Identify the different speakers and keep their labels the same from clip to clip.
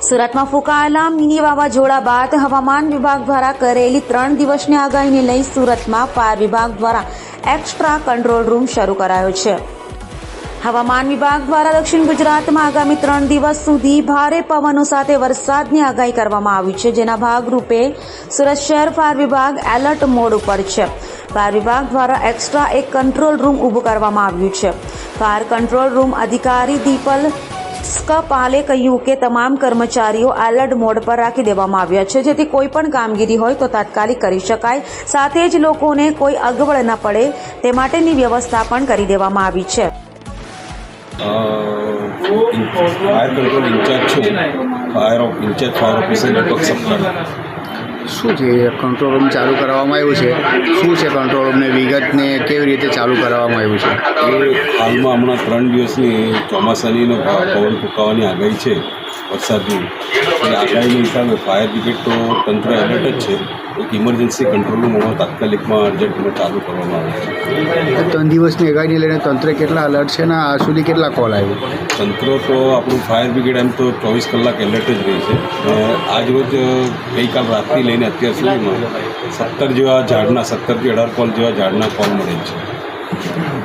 Speaker 1: સુરતમાં ફૂંકાયેલા મિની વાવાઝોડા બાદ હવામાન વિભાગ દ્વારા કરેલી 3 દિવસની આગાહીને લઈ સુરતમાં ફાયર વિભાગ દ્વારા એક્સ્ટ્રા કંટ્રોલ રૂમ શરૂ કરાયો છે. હવામાન વિભાગ દ્વારા દક્ષિણ ગુજરાતમાં આગામી 3 દિવસ સુધી ભારે પવનો સાથે વરસાદની આગાહી કરવામાં આવી છે, જેના ભાગરૂપે સુરત શહેર ફાયર વિભાગ એલર્ટ મોડ ઉપર છે. ફાયર વિભાગ દ્વારા એક્સ્ટ્રા એક કંટ્રોલ રૂમ ઊભું કરવામાં આવ્યું છે. ફાયર કંટ્રોલ રૂમ અધિકારી દીપલ સ્કપાલે કહ્યું કે તમામ કર્મચારીઓ એલર્ટ મોડ પર રાખી દેવામાં આવ્યા છે, જેથી કોઈ પણ કામગીરી હોય તો તાત્કાલિક કરી શકાય. સાથે જ લોકોને કોઈ અગવડ ન પડે તે માટેની વ્યવસ્થા પણ કરી દેવામાં આવી છે.
Speaker 2: ફાયર કંટ્રોલ ઇન્ચાર્જ છું. ફાયર ઓફિસર દીપક સપ્તાહ.
Speaker 3: શું છે કંટ્રોલ રૂમ ચાલુ કરાવવામાં આવ્યું છે? શું છે કંટ્રોલ રૂમને વિગતને કેવી રીતે ચાલુ કરાવવામાં આવ્યું છે?
Speaker 2: એ હાલમાં હમણાં 3 દિવસની ચોમાસાનીનો પવન ફૂંકાવાની આગાહી છે, વરસાદની. એ આગાહીના હિસાબે ફાયર બ્રિગેડ તો તંત્ર એલર્ટ જ છે. એક ઇમરજન્સી કંટ્રોલ રૂમ હમણાં તાત્કાલિકમાં અર્જન્ટમાં ચાલુ કરવામાં આવે છે.
Speaker 3: 3 દિવસની આગાહીને લઈને તંત્ર કેટલા એલર્ટ છે ને આ સુધી કેટલા કોલ આવ્યો?
Speaker 2: તંત્ર તો આપણું ફાયર બ્રિગેડ એમ તો 24 કલાક એલર્ટ જ રહી છે. આજ રોજ ગઈકાલ રાતથી લઈને અત્યાર સુધીમાં 17 જેવા ઝાડના 17 થી 18 કોલ જેવા ઝાડના કોલ મળે છે.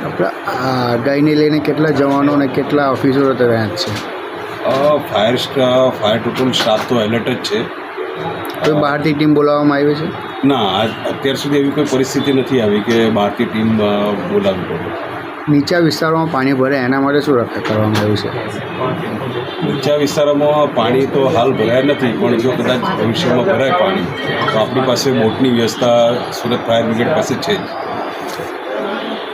Speaker 3: આપણે આ આગાહીને લઈને કેટલા જવાનો અને કેટલા ઓફિસરો તૈયાર છે?
Speaker 2: ફાયર ટોટલ સ્ટાફ તો એલર્ટ જ છે.
Speaker 3: કોઈ બહારથી ટીમ બોલાવવામાં આવી છે?
Speaker 2: ના, અત્યાર સુધી એવી કોઈ પરિસ્થિતિ નથી આવી કે બહારથી ટીમ બોલાવવી પડે.
Speaker 3: નીચા વિસ્તારોમાં પાણી ભરે એના માટે શું રક્ષા કરવામાં આવ્યું છે?
Speaker 2: નીચા વિસ્તારોમાં પાણી તો હાલ ભરાયા નથી, પણ જો કદાચ ભવિષ્યમાં ભરાય પાણી તો આપણી પાસે બોટની વ્યવસ્થા સુરત ફાયર બ્રિગેડ પાસે છે જ.